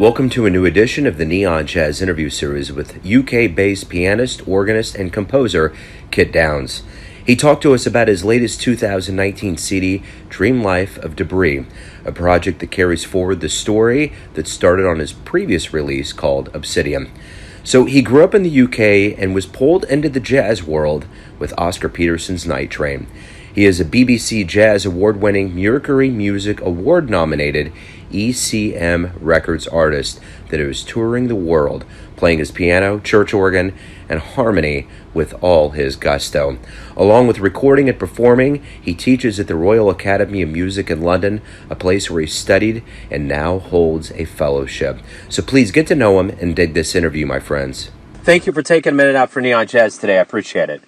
Welcome to a new edition of the Neon Jazz interview series with UK-based pianist, organist, and composer Kit Downes. He talked to us about his latest 2019 CD, Dreamlife of Debris, a project that carries forward the story that started on his previous release called Obsidian. So he grew up in the UK and was pulled into the jazz world with Oscar Peterson's Night Train. He is a BBC Jazz Award-winning, Mercury Music Award-nominated ECM Records artist that is touring the world, playing his piano, church organ, and harmony with all his gusto. Along with recording and performing, he teaches at the Royal Academy of Music in London, a place where he studied and now holds a fellowship. So please get to know him and dig this interview, my friends. Thank you for taking a minute out for Neon Jazz today. I appreciate it.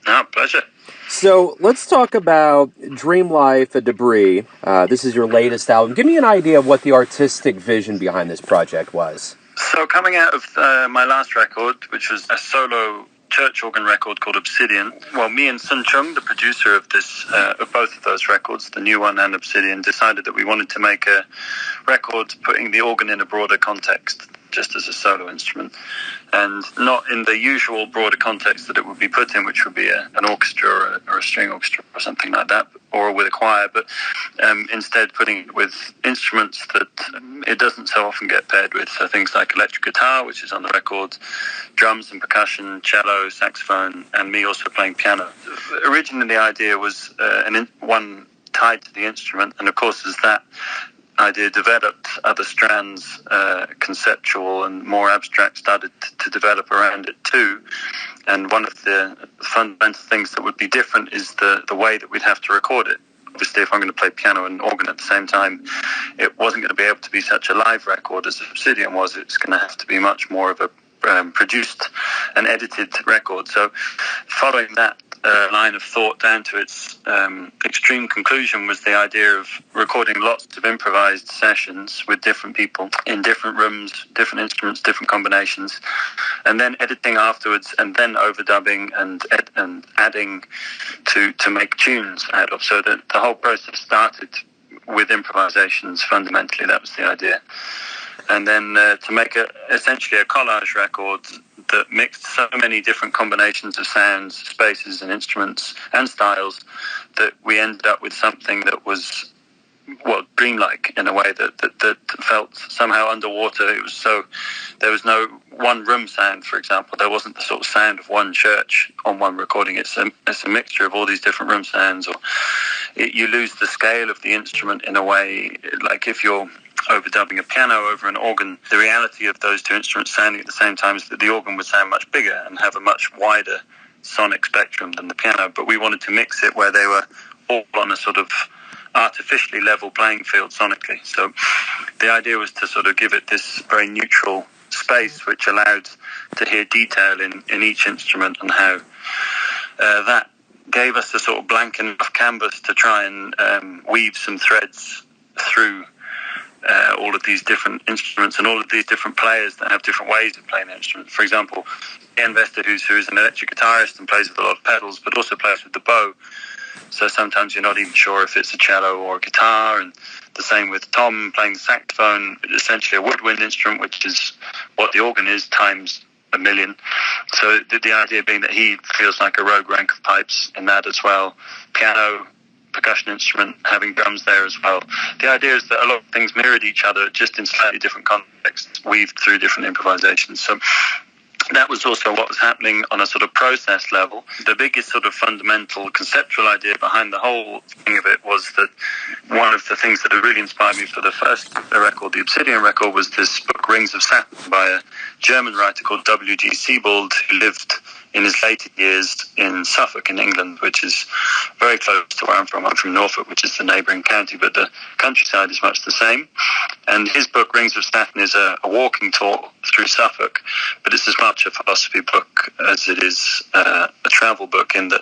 No, pleasure. So let's talk about Dreamlife of Debris. This is your latest album. Give me an idea of what the artistic vision behind this project was. So coming out of my last record, which was a solo church organ record called Obsidian, well, me and Sun Chung, the producer of this, of both of those records, the new one and Obsidian, decided that we wanted to make a record putting the organ in a broader context, just as a solo instrument, and not in the usual broader context that it would be put in, which would be an orchestra or a string orchestra or something like that, or with a choir, but instead putting it with instruments that it doesn't so often get paired with. So things like electric guitar, which is on the record, drums and percussion, cello, saxophone, and me also playing piano. Originally the idea was one tied to the instrument, and of course as that idea developed, other strands, conceptual and more abstract, started to develop around it too. And one of the fundamental things that would be different is the way that we'd have to record it. Obviously, if I'm going to play piano and organ at the same time, it wasn't going to be able to be such a live record as Obsidian was. It's going to have to be much more of a produced and edited record. So following that line of thought down to its extreme conclusion was the idea of recording lots of improvised sessions with different people in different rooms, different instruments, different combinations, and then editing afterwards, and then overdubbing and adding to make tunes out of. So that the whole process started with improvisations. Fundamentally, that was the idea. And then to make essentially a collage record that mixed so many different combinations of sounds, spaces and instruments and styles that we ended up with something that was, well, dreamlike in a way that felt somehow underwater. It was so, there was no one room sound, for example. There wasn't the sort of sound of one church on one recording. It's a mixture of all these different room sounds, or you lose the scale of the instrument in a way, like if you're overdubbing a piano over an organ, the reality of those two instruments sounding at the same time is that the organ would sound much bigger and have a much wider sonic spectrum than the piano. But we wanted to mix it where they were all on a sort of artificially level playing field sonically. So the idea was to sort of give it this very neutral space which allowed to hear detail in each instrument, and how that gave us a sort of blank enough canvas to try and weave some threads through all of these different instruments and all of these different players that have different ways of playing the instrument. For example, Ian Vester, who is an electric guitarist and plays with a lot of pedals, but also plays with the bow. So sometimes you're not even sure if it's a cello or a guitar. And the same with Tom playing the saxophone, essentially a woodwind instrument, which is what the organ is times a million. So the idea being that he feels like a rogue rank of pipes in that as well. Piano, percussion instrument, having drums there as well. The idea is that a lot of things mirrored each other, just in slightly different contexts, weaved through different improvisations. So that was also what was happening on a sort of process level. The biggest sort of fundamental conceptual idea behind the whole thing of it was that one of the things that had really inspired me for the first record, the Obsidian record, was this book Rings of Saturn by a German writer called W.G. Siebold, who lived in his later years in Suffolk in England, which is very close to where I'm from. I'm from Norfolk, which is the neighbouring county, but the countryside is much the same. And his book, Rings of Saturn, is a walking tour through Suffolk, but it's as much a philosophy book as it is a travel book, in that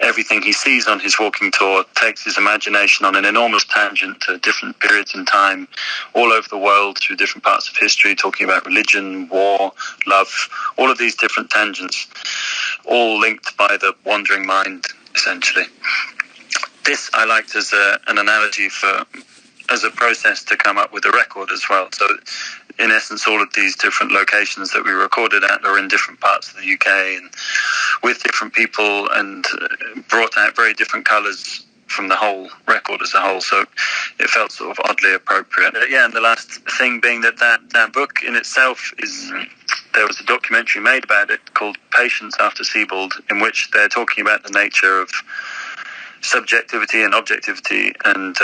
everything he sees on his walking tour takes his imagination on an enormous tangent to different periods in time, all over the world, through different parts of history, talking about religion, war, love, all of these different tangents, all linked by the wandering mind, essentially. This I liked as an analogy for as a process to come up with a record as well. So in essence, all of these different locations that we recorded at are in different parts of the UK and with different people, and brought out very different colours from the whole record as a whole. So it felt sort of oddly appropriate. And the last thing being that book in itself is... There was a documentary made about it called Patience After Sebald, in which they're talking about the nature of subjectivity and objectivity and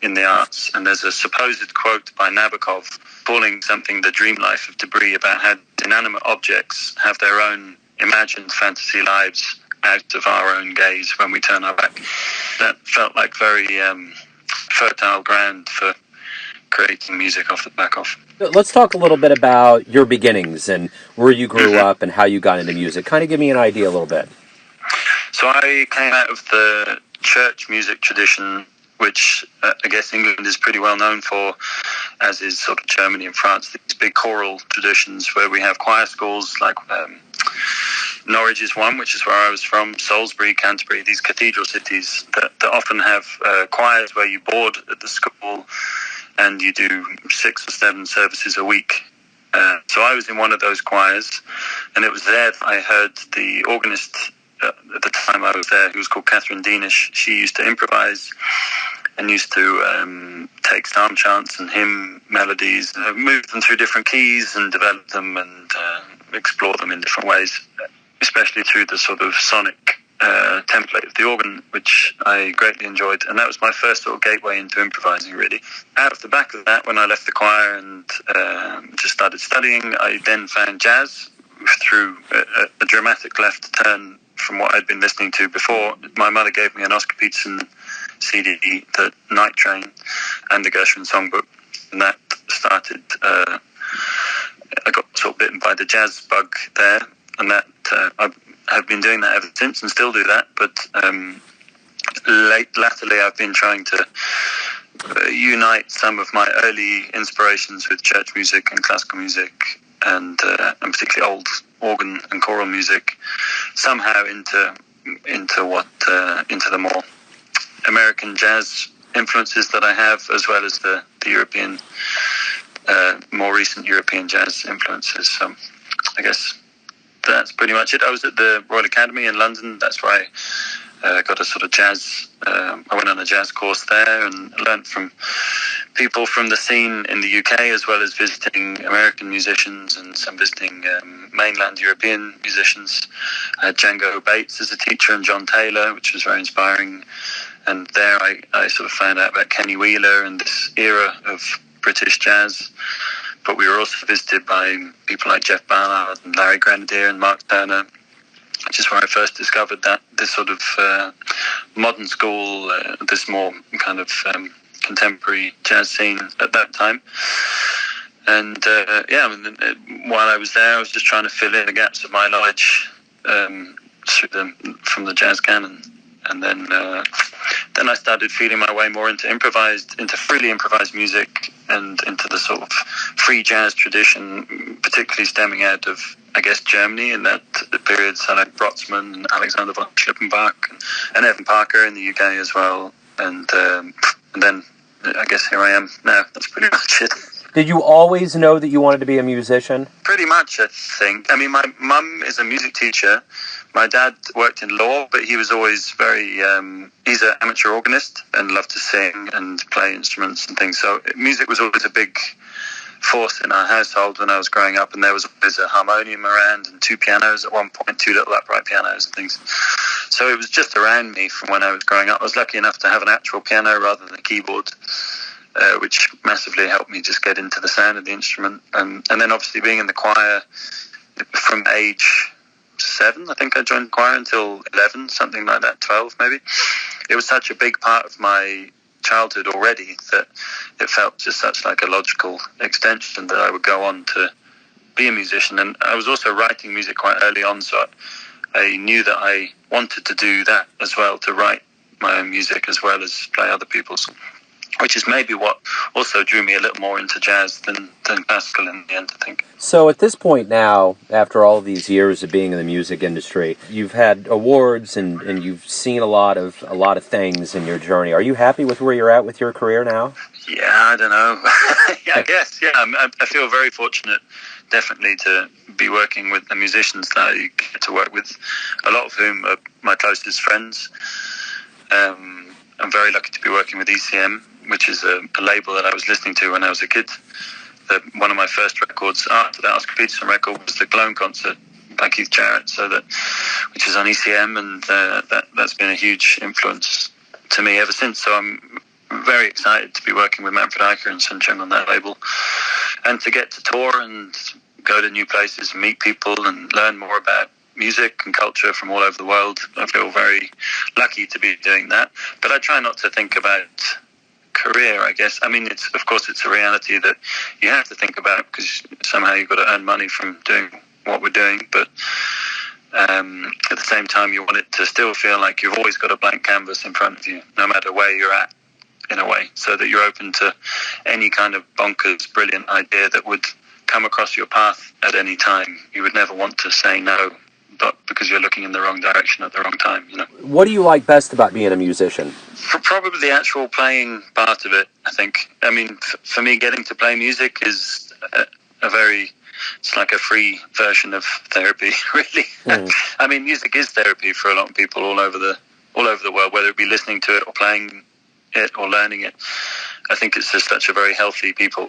in the arts. And there's a supposed quote by Nabokov calling something the dream life of Debris, about how inanimate objects have their own imagined fantasy lives out of our own gaze when we turn our back. That felt like very fertile ground for creating music off the back of. Let's talk a little bit about your beginnings and where you grew up and how you got into music. Kind of give me an idea a little bit. So I came out of the church music tradition, which I guess England is pretty well known for, as is sort of Germany and France, these big choral traditions where we have choir schools like Norwich is one, which is where I was from, Salisbury, Canterbury, these cathedral cities that often have choirs where you board at the school and you do 6 or 7 services a week. So I was in one of those choirs, and it was there that I heard the organist at the time I was there, who was called Catherine Deanish. She used to improvise and used to take psalm chants and hymn melodies, move them through different keys and develop them and explore them in different ways, especially through the sort of sonic template of the organ, which I greatly enjoyed. And that was my first sort of gateway into improvising, really. Out of the back of that, when I left the choir and just started studying, I then found jazz through a dramatic left turn from what I'd been listening to before. My mother gave me an Oscar Peterson CD, The Night Train, and the Gershwin Songbook, and that started... I got sort of bitten by the jazz bug there, and that I've been doing that ever since and still do that, but latterly I've been trying to unite some of my early inspirations with church music and classical music and particularly old organ and choral music somehow into the more American jazz influences that I have, as well as the European, more recent European jazz influences. So I guess that's pretty much it. I was at the Royal Academy in London. That's where I got a sort of jazz... I went on a jazz course there and learned from people from the scene in the UK, as well as visiting American musicians and some visiting mainland European musicians. I had Django Bates as a teacher and John Taylor, which was very inspiring. And there I sort of found out about Kenny Wheeler and this era of British jazz. But we were also visited by people like Jeff Ballard and Larry Grenadier and Mark Turner, which is where I first discovered that this sort of modern school, this more kind of contemporary jazz scene at that time. And while I was there, I was just trying to fill in the gaps of my knowledge from the jazz canon. And then I started feeling my way more into freely improvised music and into the sort of free jazz tradition, particularly stemming out of, I guess, Germany in that period, so like Brotzmann and Alexander von Schlippenbach and Evan Parker in the UK as well. And then I guess here I am now. That's pretty much it. Did you always know that you wanted to be a musician? Pretty much, I think. I mean, my mum is a music teacher. My dad worked in law, but he was always very... he's an amateur organist and loved to sing and play instruments and things. So music was always a big force in our household when I was growing up, and there was always a harmonium around and 2 pianos at one point, 2 little upright pianos and things. So it was just around me from when I was growing up. I was lucky enough to have an actual piano rather than a keyboard, which massively helped me just get into the sound of the instrument. And then obviously being in the choir from age 7, I think I joined the choir, until 11, something like that, 12 maybe. It was such a big part of my childhood already that it felt just such like a logical extension that I would go on to be a musician. And I was also writing music quite early on, so I knew that I wanted to do that as well, to write my own music as well as play other people's. which is maybe what also drew me a little more into jazz than classical in the end, I think. So at this point now, after all these years of being in the music industry, you've had awards and you've seen a lot of things in your journey. Are you happy with where you're at with your career now? Yeah, I don't know. Yeah, I guess. Yeah, I feel very fortunate, definitely, to be working with the musicians that I get to work with, a lot of whom are my closest friends. I'm very lucky to be working with ECM, which is a label that I was listening to when I was a kid. One of my first records after that Oscar Peterson record was the Clone concert by Keith Jarrett, which is on ECM, and that's been a huge influence to me ever since. So I'm very excited to be working with Manfred Eicher and Sun Chung on that label, and to get to tour and go to new places and meet people and learn more about music and culture from all over the world. I feel very lucky to be doing that, but I try not to think about career, I guess. I mean, it's a reality that you have to think about, because somehow you've got to earn money from doing what we're doing, but at the same time you want it to still feel like you've always got a blank canvas in front of you, no matter where you're at, in a way, so that you're open to any kind of bonkers, brilliant idea that would come across your path at any time. You would never want to say no, but because you're looking in the wrong direction at the wrong time, you know. What do you like best about being a musician? Probably the actual playing part of it, I think. I mean, for me, getting to play music is it's like a free version of therapy, really. I mean, music is therapy for a lot of people all over the world, whether it be listening to it or playing it or learning it. I think it's just such a very healthy thing for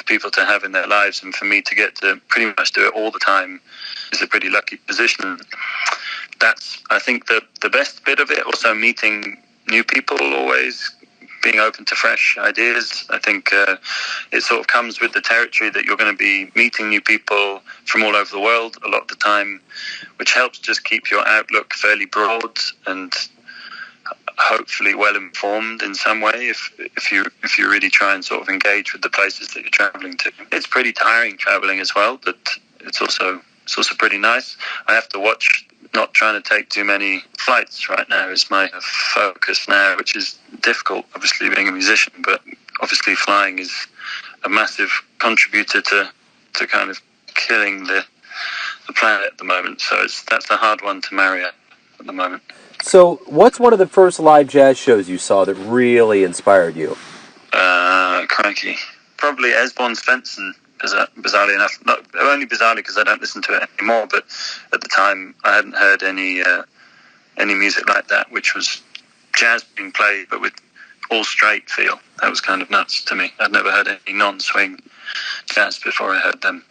people to have in their lives, and for me to get to pretty much do it all the time is a pretty lucky position. That's, I think, the best bit of it. Also meeting new people, always being open to fresh ideas. I think it sort of comes with the territory that you're going to be meeting new people from all over the world a lot of the time, which helps just keep your outlook fairly broad and hopefully well informed in some way if you really try and sort of engage with the places that you're traveling to. It's pretty tiring traveling as well, but it's also pretty nice. I have to watch not trying to take too many flights right now is my focus now, which is difficult, obviously, being a musician, but obviously flying is a massive contributor to kind of killing the planet at the moment. So that's a hard one to marry at the moment. So what's one of the first live jazz shows you saw that really inspired you? Crikey. Probably Esbjørn Svendsen, bizarrely enough. Not only bizarrely because I don't listen to it anymore, but at the time I hadn't heard any music like that, which was jazz being played but with all straight feel. That was kind of nuts to me. I'd never heard any non-swing jazz before I heard them.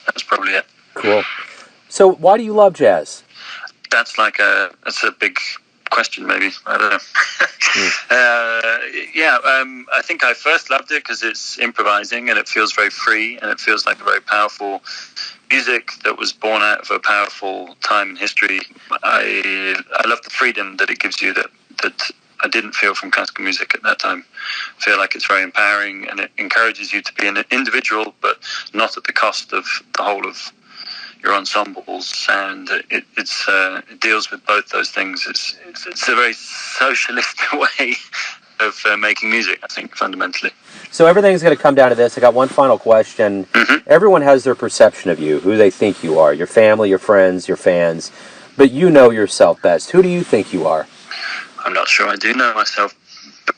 That was probably it. Cool. So why do you love jazz? That's a big question, maybe. I don't know. I think I first loved it because it's improvising and it feels very free and it feels like a very powerful music that was born out of a powerful time in history. I love the freedom that it gives you that I didn't feel from classical music at that time. I feel like it's very empowering and it encourages you to be an individual, but not at the cost of the whole of your ensemble's sound. It deals with both those things. It's a very socialist way of making music, I think, fundamentally. So everything's going to come down to this. I got one final question. Mm-hmm. Everyone has their perception of you, who they think you are, your family, your friends, your fans, but you know yourself best. Who do you think you are? I'm not sure I do know myself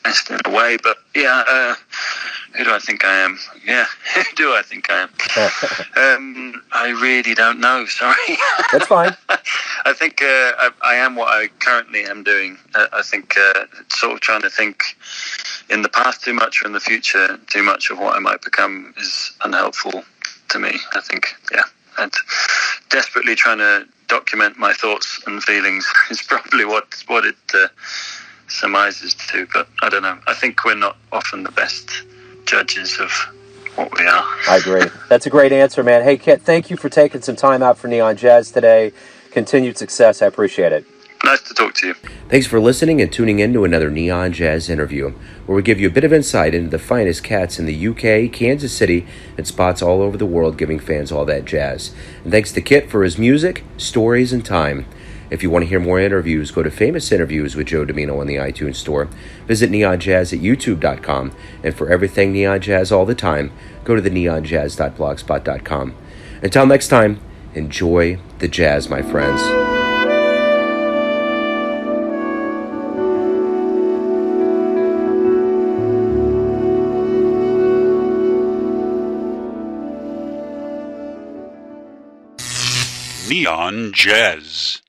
best in a way, but who do I think I am? Yeah, who do I think I am? I really don't know, sorry. That's fine. I think I am what I currently am doing. I think sort of trying to think in the past too much or in the future too much of what I might become is unhelpful to me, I think, yeah. And desperately trying to document my thoughts and feelings is probably what it surmises to, but I don't know. I think we're not often the best judges of what we are. I agree. That's a great answer, man. Hey, Kit, thank you for taking some time out for Neon Jazz today. Continued success. I appreciate it. Nice to talk to you. Thanks for listening and tuning in to another Neon Jazz interview, where we give you a bit of insight into the finest cats in the UK, Kansas City, and spots all over the world, giving fans all that jazz. And thanks to Kit for his music, stories, and time. If you want to hear more interviews, go to Famous Interviews with Joe Domino on the iTunes Store. Visit neonjazz at youtube.com. And for everything Neon Jazz all the time, go to the neonjazz.blogspot.com. Until next time, enjoy the jazz, my friends. Neon Jazz.